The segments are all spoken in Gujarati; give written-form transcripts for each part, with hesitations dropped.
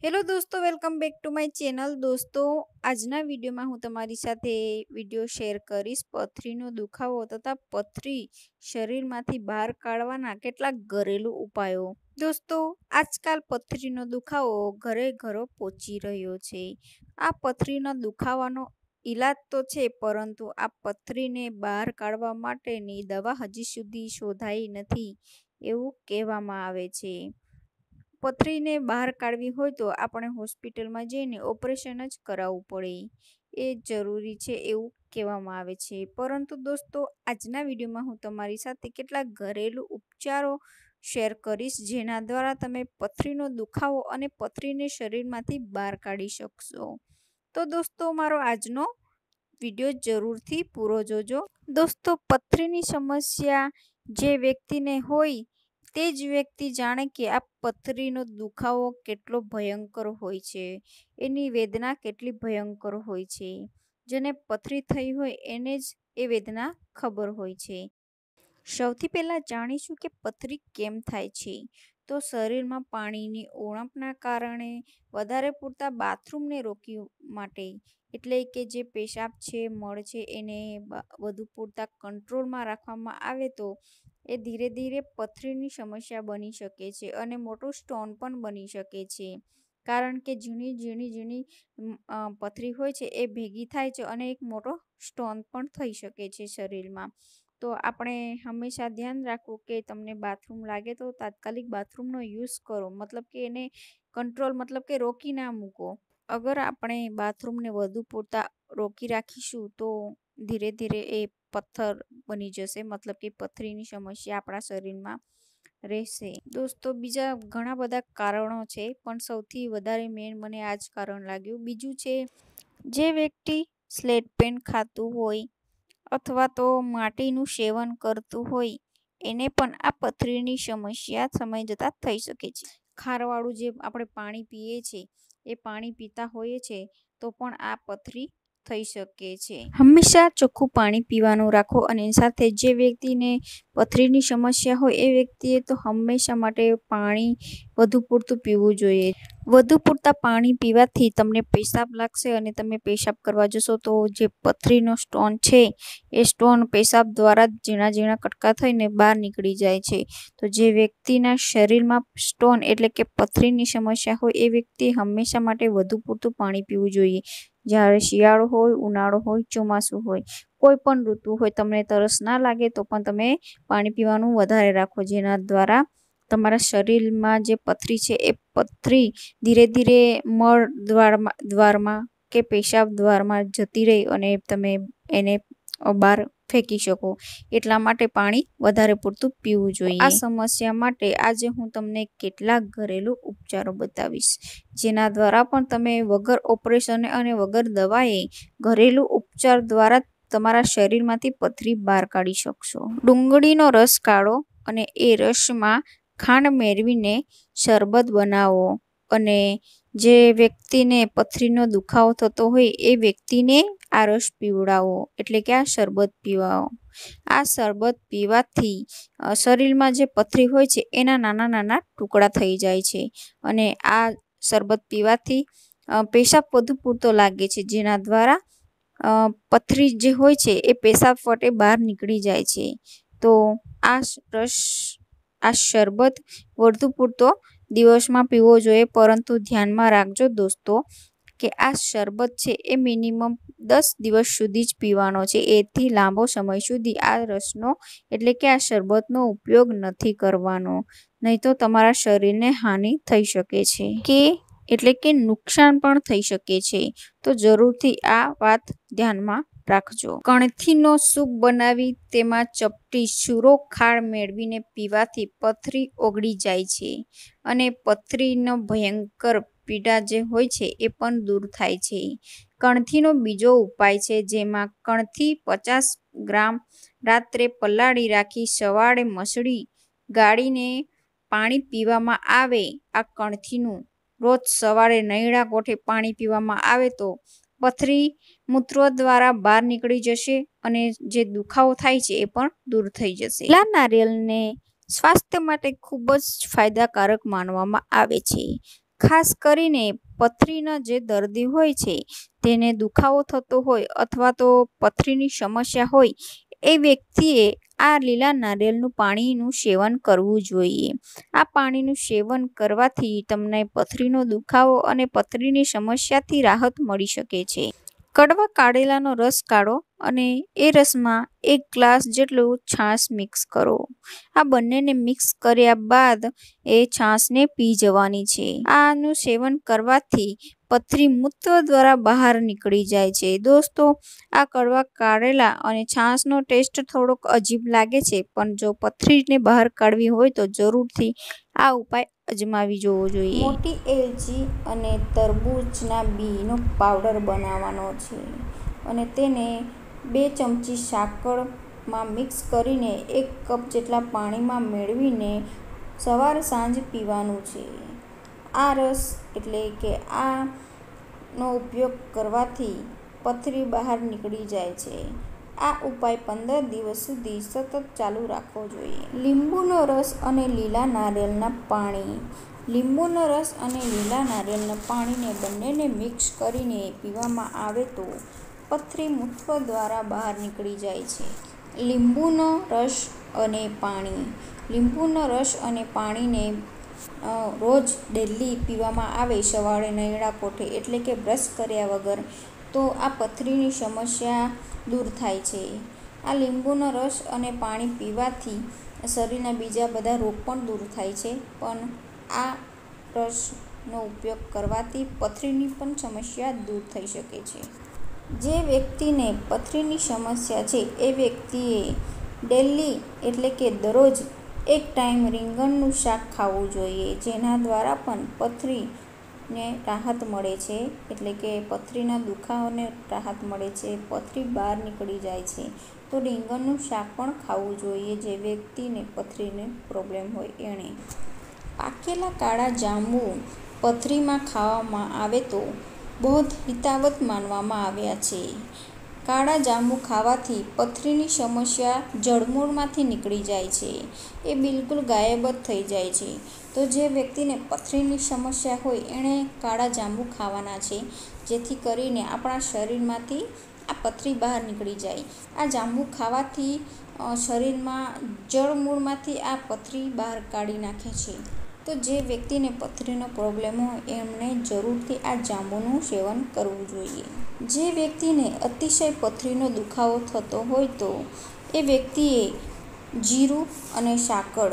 હેલો દોસ્તો, welcome back to my channel. દોસ્તો, આજના વિડીયોમાં હું તમારી સાથે વિડીયો શેર કરીશ પથરીનો દુખાવો તથા પથરી શરીરમાંથી બહાર કાઢવાના કેટલાક ઘરેલું ઉપાયો. દોસ્તો, આજકાલ પથરીનો દુખાવો ઘરે ઘરો પહોંચી રહ્યો છે. આ પથરીના દુખાવાનો ઈલાજ તો છે, પરંતુ આ પથરીને બહાર કાઢવા માટેની દવા હજી સુધી શોધાઈ નથી એવું કહેવામાં આવે છે. પથરીને બહાર કાઢવી હોય તો આપણે હોસ્પિટલમાં જઈને ઓપરેશન જ કરાવવું પડે, એ જરૂરી છે એવું કહેવામાં આવે છે. પરંતુ દોસ્તો, આજના વિડીયોમાં હું તમારી સાથે કેટલાક ઘરેલું ઉપચારો શેર કરીશ, જેના દ્વારા તમે પથરીનો દુખાવો અને પથરીને શરીરમાંથી બહાર કાઢી શકશો. તો દોસ્તો, મારો આજનો વિડીયો જરૂરથી પૂરો જોજો. દોસ્તો, પથરીની સમસ્યા જે વ્યક્તિને હોય તે જ વ્યક્તિ જાણે કે આ પથરીનો દુખાવો કેટલો ભયંકર હોય છે, એની વેદના કેટલી ભયંકર હોય છે. જેને પથરી થઈ હોય એને જ એ વેદના ખબર હોય છે. સૌથી પહેલાં જાણીશું કે પથરી કેમ થાય છે. તો શરીરમાં પાણીની ઉણપના કારણે વધારે પૂરતા બાથરૂમને રોકવા માટે, એટલે કે જે પેશાબ છે, મળ છે, એને વધુ પૂરતા કંટ્રોલમાં રાખવામાં આવે તો એ ધીરે ધીરે પથરીની સમસ્યા બની શકે છે અને મોટો સ્ટોન પણ બની શકે છે. કારણ કે ઝીણી પથરી હોય છે એ ભેગી થાય છે અને એક મોટો સ્ટોન પણ થઈ શકે છે શરીરમાં. તો આપણે હંમેશા ધ્યાન રાખવું કે તમને બાથરૂમ લાગે તો તાત્કાલિક બાથરૂમનો યુઝ કરો, મતલબ કે એને કંટ્રોલ, મતલબ કે રોકી ના મૂકો. અગર આપણે બાથરૂમને વધુ પૂરતા રોકી રાખીશું તો ધીરે ધીરે એ પથ્થર બની જશે, મતલબ કે પથરીની સમસ્યા આપણા શરીરમાં રહેશે. દોસ્તો, બીજા ઘણા બધા કારણો છે, પણ સૌથી વધારે મેન મને આ જ કારણ લાગ્યું. બીજું છે, જે વ્યક્તિ સ્લેટ પેન ખાતું હોય અથવા તો માટીનું સેવન કરતું હોય એને પણ આ પથરીની સમસ્યા સમય જતાં થઈ શકે છે. ખારવાળું જે આપણે પાણી પીએ છીએ એ પાણી પીતા હોઈએ છે તો પણ આ પથરી થઈ શકે છે. હંમેશા ચોખ્ખું પાણી પીવાનું રાખો. અને સાથે જે વ્યક્તિને પથરીની સમસ્યા હોય એ વ્યક્તિએ તો હંમેશા માટે પાણી વધુ પૂરતું પીવું જોઈએ. વધુ પૂરતા પાણી પીવાથી તમને પેશાબ લાગશે અને તમે પેશાબ કરવા જશો તો જે પથરીનો સ્ટોન છે એ સ્ટોન પેશાબ દ્વારા ઝીણા ઝીણા કટકા થઈને બહાર નીકળી જાય છે. તો જે વ્યક્તિના શરીરમાં સ્ટોન એટલે કે પથરીની સમસ્યા હોય એ વ્યક્તિ હંમેશા માટે વધુ પૂરતું પાણી પીવું જોઈએ. જ્યારે શિયાળો હોય, ઉનાળો હોય, ચોમાસું હોય, કોઈ પણ ઋતુ હોય, તમને તરસ ના લાગે તો પણ તમે પાણી પીવાનું વધારે રાખો, જેના દ્વારા તમારા શરીરમાં જે પથરી છે એ પથરી ધીરે ધીરે મળ દ્વારમાં કે પેશાબ દ્વારમાં જતી રહી અને તમે એને બહાર ફેંકી શકો. એટલા માટે પાણી વધારે પૂરતું પીવું જોઈએ. આ સમસ્યા માટે આજે હું તમને કેટલાક ઘરેલું ઉપચારો બતાવીશ, જેના દ્વારા પણ તમે વગર ઓપરેશન અને વગર દવાએ ઘરેલું ઉપચાર દ્વારા તમારા શરીરમાંથી પથરી બહાર કાઢી શકશો. ડુંગળીનો રસ કાઢો અને એ રસમાં ખાંડ મેળવીને શરબત બનાવો અને જે વ્યક્તિને પથરીનો દુખાવો થતો હોય એ વ્યક્તિને આ રસ પીવડાવો, એટલે કે આ શરબત પીવાઓ. આ શરબત પીવાથી શરીરમાં જે પથરી હોય છે એના નાના નાના ટુકડા થઈ જાય છે અને આ શરબત પીવાથી પેશાબ વધુ પૂરતો લાગે છે, જેના દ્વારા પથરી જે હોય છે એ પેશાબ ફટે બહાર નીકળી જાય છે. તો આ શરબત વધુ પૂરતો દિવસમાં પીવો જોઈએ, પરંતુ ધ્યાનમાં રાખજો દોસ્તો કે આ શરબત છે એ મિનિમમ 10 દિવસ સુધી જ પીવાનો છે. એથી લાંબો સમય સુધી આ રસનો એટલે કે આ શરબતનો ઉપયોગ નથી કરવાનો, નહીં તો તમારા શરીરને હાનિ થઈ શકે છે એટલે કે નુકસાન પણ થઈ શકે છે. તો જરૂરથી આ વાત ધ્યાનમાં રાખજો. કણથીનો સૂપ બનાવી તેમાં ચપટી સૂરો ખાર મેળવીને પીવાથી પથરી ઓગળી જાય છે અને પથરીનો ભયંકર પીડા જે હોય છે એ પણ દૂર થાય છે. કણથીનો બીજો ઉપાય છે, જેમાં કણથી 50 ગ્રામ રાત્રે પલાળી રાખી સવારે મસળી ગાળીને પાણી પીવામાં આવે. આ કણથીનું રોજ સવારે નૈણા કોઠે પાણી પીવામાં આવે તો પથરી મૂત્ર દ્વારા બહાર નીકળી જશે અને જે દુખાવો થાય છે એ પણ દૂર થઈ જશે. લીલા નારિયેળને સ્વાસ્થ્ય માટે ખૂબ જ ફાયદાકારક માનવામાં આવે છે, ખાસ કરીને પથરીના જે દર્દી હોય છે તેને દુખાવો થતો હોય અથવા તો પથરીની સમસ્યા હોય એ વ્યક્તિએ આ લીલા નારિયેળનું પાણીનું સેવન કરવું જોઈએ. આ પાણીનું સેવન કરવાથી તમને પથરીનો દુખાવો અને પથરીની સમસ્યાથી રાહત મળી શકે છે. કડવા કાઢેલાનો રસ કાઢો અને એ રસમાં 1 ગ્લાસ જેટલું છાશ મિક્સ કરો. આ બંનેને મિક્સ કર્યા બાદ એ છાશને પી જવાની છે. આનું સેવન કરવાથી પથરી મૂત્ર દ્વારા બહાર નીકળી જાય છે. દોસ્તો, આ કડવા કાઢેલા અને છાશનો ટેસ્ટ થોડોક અજીબ લાગે છે, પણ જો પથરીને બહાર કાઢવી હોય તો જરૂરથી આ ઉપાય અજમાવી જોવો જોઈએ. મોટી એલચી અને તરબૂચના બીનો પાવડર બનાવવાનો છે અને તેને 2 ચમચી સાકરમાં મિક્સ કરીને 1 કપ જેટલા પાણીમાં મેળવીને સવાર સાંજ પીવાનું છે. આ રસ એટલે કે આનો ઉપયોગ કરવાથી પથરી બહાર નીકળી જાય છે. આ ઉપાય 15 દિવસ સુધી સતત ચાલુ રાખવો જોઈએ. લીંબુનો રસ અને લીલા નારિયેળના પાણી. લીંબુનો રસ અને લીલા નારિયેળના પાણીને બંનેને મિક્સ કરીને પીવામાં આવે તો પથરી મૂત્ર દ્વારા બહાર નીકળી જાય છે. લીંબુનો રસ અને પાણી. લીંબુનો રસ અને પાણીને રોજ ડેલી પીવામાં આવે સવારે નૈણા કોઠે એટલે કે બ્રશ કર્યા વગર, તો આ પથરીની સમસ્યા દૂર થાય છે. આ લીંબુનો રસ અને પાણી પીવાથી શરીરના બીજા બધા રોગ પણ દૂર થાય છે, પણ આ રસનો ઉપયોગ કરવાથી પથરીની પણ સમસ્યા દૂર થઈ શકે છે. જે વ્યક્તિને પથરીની સમસ્યા છે એ વ્યક્તિએ ડેલી એટલે કે દરરોજ 1 ટાઈમ રીંગણનું શાક ખાવું જોઈએ, જેના દ્વારા પણ પથરીને રાહત મળે છે, એટલે કે પથરીના દુખાવાને રાહત મળે છે, પથરી બહાર નીકળી જાય છે. તો રીંગણનું શાક પણ ખાવું જોઈએ જે વ્યક્તિને પથરીને પ્રોબ્લેમ હોય એણે. પાકેલા કાળા જાંબુ પથરીમાં ખાવામાં આવે તો બહુ હિતાવહ માનવામાં આવ્યા છે. કાળા જાંબુ ખાવાથી પથરીની સમસ્યા જડમૂળમાંથી નીકળી જાય છે, એ બિલકુલ ગાયબ જ થઈ જાય છે. તો જે વ્યક્તિને પથરીની સમસ્યા હોય એણે કાળા જાંબુ ખાવાના છે, જેથી કરીને આપણા શરીરમાંથી આ પથરી બહાર નીકળી જાય. આ જાંબુ ખાવાથી શરીરમાં જડમૂળમાંથી આ પથરી બહાર કાઢી નાખે છે. તો જે વ્યક્તિને પથરીનો પ્રોબ્લેમ હોય એમણે જરૂરથી આ જાંબુનું સેવન કરવું જોઈએ. જે વ્યક્તિને અતિશય પથરીનો દુખાવો થતો હોય તો એ વ્યક્તિએ જીરું અને સાકર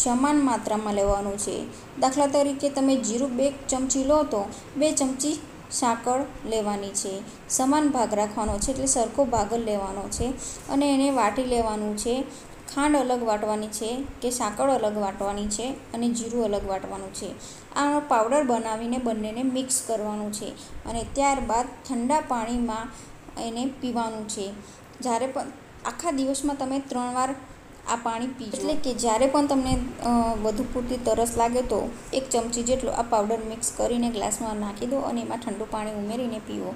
સમાન માત્રામાં લેવાનું છે. દાખલા તરીકે તમે જીરું 2 ચમચી લો તો 2 ચમચી સાકર લેવાની છે. સમાન ભાગ રાખવાનો છે, એટલે સરખો ભાગ જ લેવાનો છે અને એને વાટી લેવાનું છે. ખાંડ અલગ વાટવાની છે કે સાકર અલગ વાટવાની છે અને જીરું અલગ વાટવાનું છે. આનો પાવડર બનાવીને બંનેને મિક્સ કરવાનું છે અને ત્યારબાદ ઠંડા પાણીમાં એને પીવાનું છે. જ્યારે પણ આખા દિવસમાં તમે 3 વાર આ પાણી પીજો. એટલે કે જ્યારે પણ તમને વધુ પૂરતી તરસ લાગે તો 1 ચમચી જેટલો આ પાવડર મિક્સ કરીને ગ્લાસમાં નાખી દો અને એમાં ઠંડુ પાણી ઉમેરીને પીવો.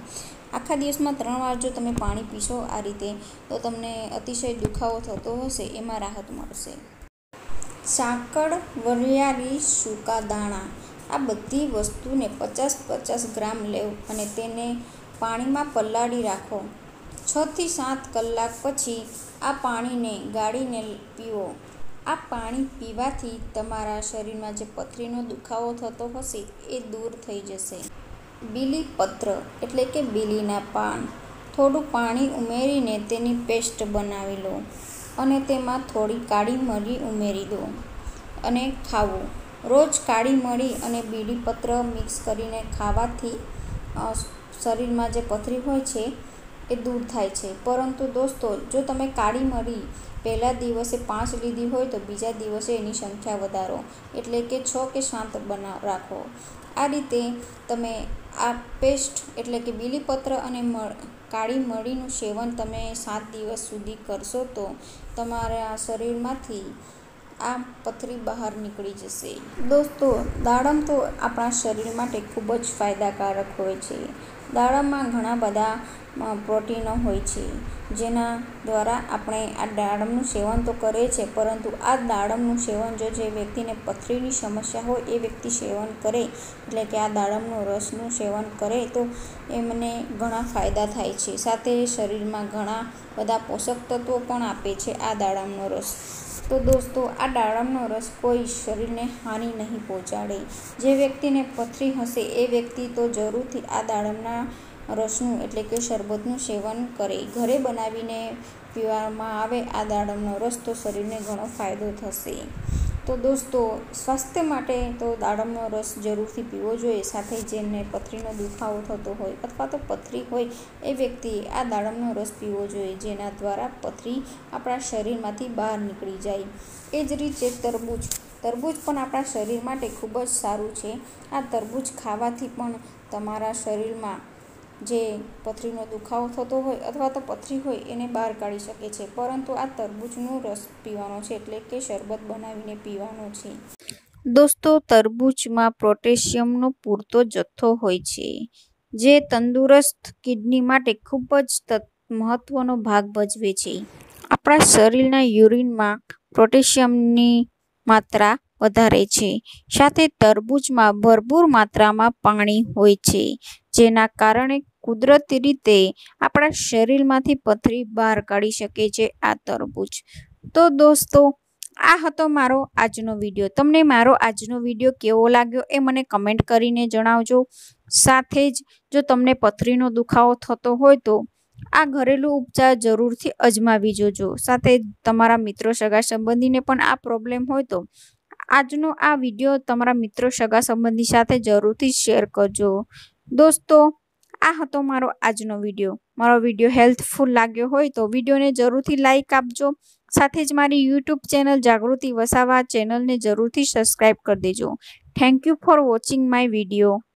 આખા દિવસમાં 3 વાર જો તમે પાણી પીશો આ રીતે, તો તમને અતિશય દુખાવો થતો હશે એમાં રાહત મળશે. સાકર, વરિયાળી, સૂકા દાણા આ બધી વસ્તુને 50-50 ગ્રામ લેવ અને તેને પાણીમાં પલાળી રાખો. 6 થી 7 કલાક પછી આ પાણીને ગાળીને પીવો. આ પાણી પીવાથી તમારા શરીરમાં જે પથરીનો દુખાવો થતો હશે એ દૂર થઈ જશે. બીલીપત્ર એટલે કે બીલીના પાન. થોડું પાણી ઉમેરીને તેની પેસ્ટ બનાવી લો અને તેમાં થોડી કાળી મરી ઉમેરી દો અને ખાવું. રોજ કાળી મરી અને બીલીપત્ર મિક્સ કરીને ખાવાથી શરીરમાં જે પથરી હોય છે એ દૂર થાય છે. પરંતુ દોસ્તો, જો તમે કાળી મરી પહેલા દિવસે 5 લીધી હોય તો બીજા દિવસે એની સંખ્યા વધારો, એટલે કે 6 કે 7 રાખો. આ રીતે તમે આ પેસ્ટ એટલે કે બીલીપત્ર અને કાળી મરીનું સેવન તમે 7 દિવસ સુધી કરશો તો તમારા શરીરમાંથી આ પથરી બહાર નીકળી જશે. દોસ્તો, દાડમ તો આપણા શરીર માટે ખૂબ જ ફાયદાકારક હોય છે. દાડમમાં ઘણા બધા પ્રોટીનો હોય છે, જેના દ્વારા આપણે આ દાડમનું સેવન તો કરે છે, પરંતુ આ દાડમનું સેવન જો જે વ્યક્તિને પથરીની સમસ્યા હોય એ વ્યક્તિ સેવન કરે, એટલે કે આ દાડમનો રસનું સેવન કરે તો એમને ઘણા ફાયદા થાય છે. સાથે શરીરમાં ઘણા બધા પોષક તત્વો પણ આપે છે આ દાડમનો રસ. તો દોસ્તો, આ દાડમનો રસ કોઈ શરીરને હાનિ નહીં પહોંચાડે. જે વ્યક્તિને પથરી હશે એ વ્યક્તિ તો જરૂરથી આ દાડમના રસનું એટલે કે શરબતનું સેવન કરે. ઘરે બનાવીને પીવામાં આવે આ દાડમનો રસ તો શરીરને ઘણો ફાયદો થશે. તો દોસ્તો, સ્વાસ્થ્ય માટે તો દાડમનો રસ જરૂરથી પીવો જોઈએ. સાથે જેમને પથરીનો દુખાવો થતો હોય અથવા તો પથરી હોય એ વ્યક્તિએ આ દાડમનો રસ પીવો જોઈએ, જેના દ્વારા પથરી આપણા શરીરમાંથી બહાર નીકળી જાય. એ જ રીતે તરબૂચ પણ આપણા શરીર માટે ખૂબ જ સારું છે. આ તરબૂચ ખાવાથી પણ તમારા શરીરમાં જે પથરીનો દુખાવો થતો હોય અથવા તો પથરી હોય એને બહાર કાઢી શકે છે. પરંતુ આ તરબૂચનો રસ પીવાનો છે, એટલે કે શરબત બનાવીને પીવાનો છે. દોસ્તો, તરબૂચમાં પોટેશિયમનો પૂરતો જથ્થો હોય છે, જે તંદુરસ્ત કિડની માટે ખૂબ જ મહત્વનો ભાગ ભજવે છે. આપણા શરીરના યુરિનમાં પોટેશિયમની માત્રા વધારે છે. સાથે તરબૂચમાં ભરપૂર માત્રામાં પાણી હોય છે, જેના કારણે કુદરતી રીતે આપણા શરીરમાંથી પથરી બહાર કાઢી શકે છે આ તરબૂચ. તો દોસ્તો, આ હતો મારો આજનો વિડીયો. તમને મારો આજનો વિડીયો કેવો લાગ્યો એ મને કમેન્ટ કરીને જણાવજો. સાથે જ જો તમને પથરીનો દુખાવો થતો હોય તો આ ઘરેલું ઉપચાર જરૂરથી અજમાવી જોજો. સાથે તમારા મિત્રો સગા સંબંધીને પણ આ પ્રોબ્લેમ હોય તો આજનો આ વિડીયો તમારા મિત્રો સગા સંબંધી સાથે જરૂરથી શેર કરજો. દોસ્તો, આ હતો મારો આજનો વિડીયો. મારો વિડીયો હેલ્પફુલ લાગ્યો હોય તો વિડીયોને જરૂરથી લાઈક આપજો. સાથે જ મારી યુટ્યુબ ચેનલ જાગૃતિ વસાવા ચેનલને જરૂરથી સબસ્ક્રાઈબ કરી દેજો. Thank you for watching my video.